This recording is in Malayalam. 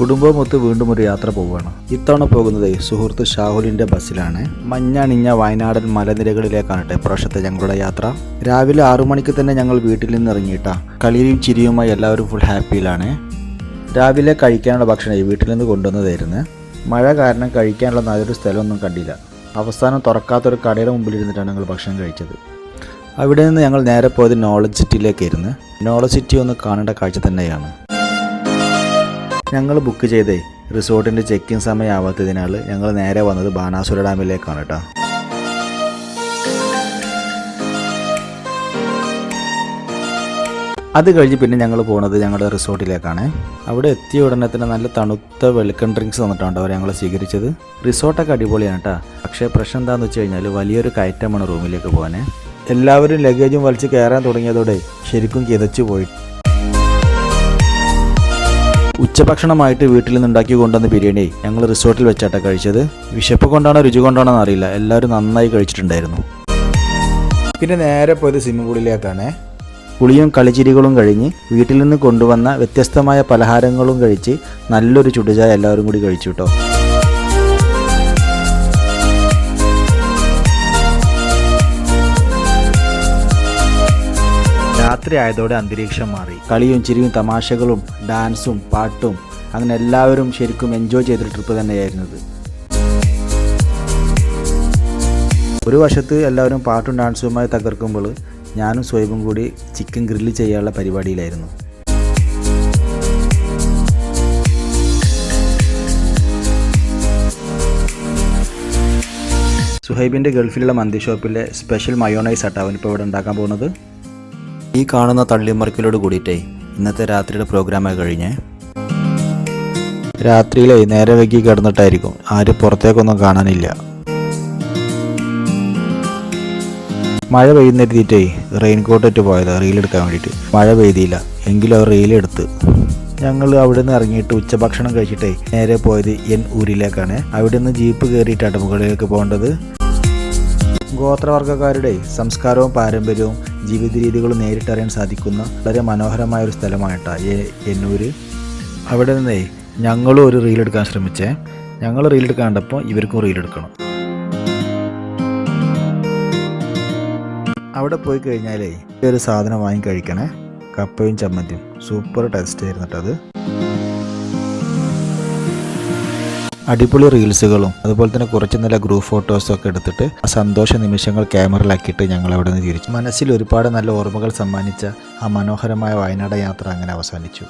കുടുംബവുമൊത്ത് വീണ്ടും ഒരു യാത്ര പോവുകയാണ്. ഇത്തവണ പോകുന്നത് സുഹൃത്ത് ഷാഹുലിൻ്റെ ബസ്സിലാണ്. മഞ്ഞണിഞ്ഞ വയനാടൻ മലനിരകളിലേക്കാണ് ഇപ്രാവശ്യത്തെ ഞങ്ങളുടെ യാത്ര. രാവിലെ 6 മണിക്ക് തന്നെ ഞങ്ങൾ വീട്ടിൽ നിന്ന് ഇറങ്ങിയിട്ടാ. കളിയും ചിരിയുമായി എല്ലാവരും ഫുൾ ഹാപ്പിയിലാണ്. രാവിലെ കഴിക്കാനുള്ള ഭക്ഷണം വീട്ടിൽ നിന്ന് കൊണ്ടുവന്നതായിരുന്നു. മഴ കാരണം കഴിക്കാനുള്ള നല്ലൊരു സ്ഥലമൊന്നും കണ്ടില്ല. അവസാനം തുറക്കാത്തൊരു കടയുടെ മുമ്പിലിരുന്നിട്ടാണ് ഞങ്ങൾ ഭക്ഷണം കഴിച്ചത്. അവിടെ നിന്ന് ഞങ്ങൾ നേരെ പോയത് നോളജ് സിറ്റിയിലേക്കായിരുന്നു. നോളജ് സിറ്റി ഒന്ന് കാണേണ്ട കാഴ്ച തന്നെയാണ്. ഞങ്ങൾ ബുക്ക് ചെയ്തേ റിസോർട്ടിൻ്റെ ചെക്ക് ഇൻ സമയമാവാത്തതിനാൽ ഞങ്ങൾ നേരെ വന്നത് ബാണാസുര ഡാമിലേക്കാണ് കേട്ടോ. അത് കഴിഞ്ഞ് പിന്നെ ഞങ്ങൾ പോകുന്നത് ഞങ്ങളുടെ റിസോർട്ടിലേക്കാണ്. അവിടെ എത്തിയ ഉടനെ തന്നെ നല്ല തണുത്ത വെൽക്കം ഡ്രിങ്ക്സ് തന്നിട്ടാണ് അവർ ഞങ്ങളെ സ്വീകരിച്ചത്. റിസോർട്ടൊക്കെ അടിപൊളിയാണ് കേട്ടോ. പക്ഷേ പ്രശ്നം എന്താണെന്ന് വെച്ച് കഴിഞ്ഞാൽ വലിയൊരു കയറ്റമാണ് റൂമിലേക്ക് പോകാൻ. എല്ലാവരും ലഗേജും വലിച്ച് കയറാൻ തുടങ്ങിയതോടെ ശരിക്കും കിതച്ചു പോയി. ഉച്ചഭക്ഷണമായിട്ട് വീട്ടിൽ നിന്ന് ഉണ്ടാക്കി കൊണ്ടുവന്ന ബിരിയാണി ഞങ്ങൾ റിസോർട്ടിൽ വെച്ചാട്ടാണ് കഴിച്ചത്. വിശപ്പ് കൊണ്ടാണോ രുചി കൊണ്ടാണോ എന്നറിയില്ല, എല്ലാവരും നന്നായി കഴിച്ചിട്ടുണ്ടായിരുന്നു. പിന്നെ നേരെ പോയത് സ്വിമ്മിംഗ് പൂളിലേക്കാണ്. കുളിയും കളിച്ചിരികളും കഴിഞ്ഞ് വീട്ടിൽ നിന്ന് കൊണ്ടുവന്ന വ്യത്യസ്തമായ പലഹാരങ്ങളും കഴിച്ച് നല്ലൊരു ചുടുചായ എല്ലാവരും കൂടി കഴിച്ചു കേട്ടോ. രാത്രി ആയതോടെ അന്തരീക്ഷം മാറി. കളിയും ചിരിയും തമാശകളും ഡാൻസും പാട്ടും അങ്ങനെ എല്ലാവരും ശരിക്കും എൻജോയ് ചെയ്തൊരു ട്രിപ്പ് തന്നെയായിരുന്നത്. ഒരു വശത്ത് എല്ലാവരും പാട്ടും ഡാൻസുമായി തകർക്കുമ്പോൾ ഞാനും സ്വൈബും കൂടി ചിക്കൻ ഗ്രില്ല് ചെയ്യാനുള്ള പരിപാടിയിലായിരുന്നു. സുഹൈബിൻ്റെ ഗൾഫിലുള്ള മന്തി ഷോപ്പിലെ സ്പെഷ്യൽ മയോണൈസ് ആട്ടോ അവനിപ്പോൾ ഇവിടെ ഉണ്ടാക്കാൻ പോകുന്നത്. ഈ കാണുന്ന തള്ളിമറിക്കലോട് കൂടിയിട്ടേ ഇന്നത്തെ രാത്രിയുടെ പ്രോഗ്രാമായി കഴിഞ്ഞേ. രാത്രിയിലെ നേരെ വൈകി കിടന്നിട്ടായിരിക്കും, ആരും പുറത്തേക്കൊന്നും കാണാനില്ല. മഴ പെയ്യുന്നെഴുതിയിട്ടേ റെയിൻകോട്ട് ഇട്ട് പോയത് റീലെടുക്കാൻ വേണ്ടിയിട്ട്. മഴ പെയ്തില്ല എങ്കിലും അവർ റീലെടുത്ത്. ഞങ്ങൾ അവിടെ നിന്ന് ഇറങ്ങിയിട്ട് ഉച്ചഭക്ഷണം കഴിച്ചിട്ടേ നേരെ പോയത് എൻ ഊരിലേക്കാണ്. അവിടെ നിന്ന് ജീപ്പ് കയറിയിട്ടാണ് മുകളിലേക്ക് പോകേണ്ടത്. ഗോത്രവർഗ്ഗക്കാരുടെ സംസ്കാരവും പാരമ്പര്യവും ജീവിത രീതികളും നേരിട്ടറിയാൻ സാധിക്കുന്ന വളരെ മനോഹരമായ ഒരു സ്ഥലമായിട്ടാണ് എന്നൂര്. അവിടെ നിന്നേ ഞങ്ങളും ഒരു റീലെടുക്കാൻ ശ്രമിച്ചേ. ഞങ്ങൾ റീലെടുക്കാൻ കണ്ടപ്പോൾ ഇവർക്കും റീലെടുക്കണം. അവിടെ പോയി കഴിഞ്ഞാലേ ഒരു സാധനം വാങ്ങി കഴിക്കണേ, കപ്പയും ചമ്മന്തിയും. സൂപ്പർ ടേസ്റ്റ് ആയിരുന്നു കേട്ടോ അത്. അടിപൊളി റീൽസുകളും അതുപോലെ തന്നെ കുറച്ച് നല്ല ഗ്രൂപ്പ് ഫോട്ടോസും ഒക്കെ എടുത്തിട്ട് ആ സന്തോഷ നിമിഷങ്ങൾ ക്യാമറയിലാക്കിയിട്ട് ഞങ്ങൾ അവിടെ നിന്ന് തിരിച്ചു. മനസ്സിൽ ഒരുപാട് നല്ല ഓർമ്മകൾ സമ്മാനിച്ച ആ മനോഹരമായ വയനാട് യാത്ര അങ്ങനെ അവസാനിച്ചു.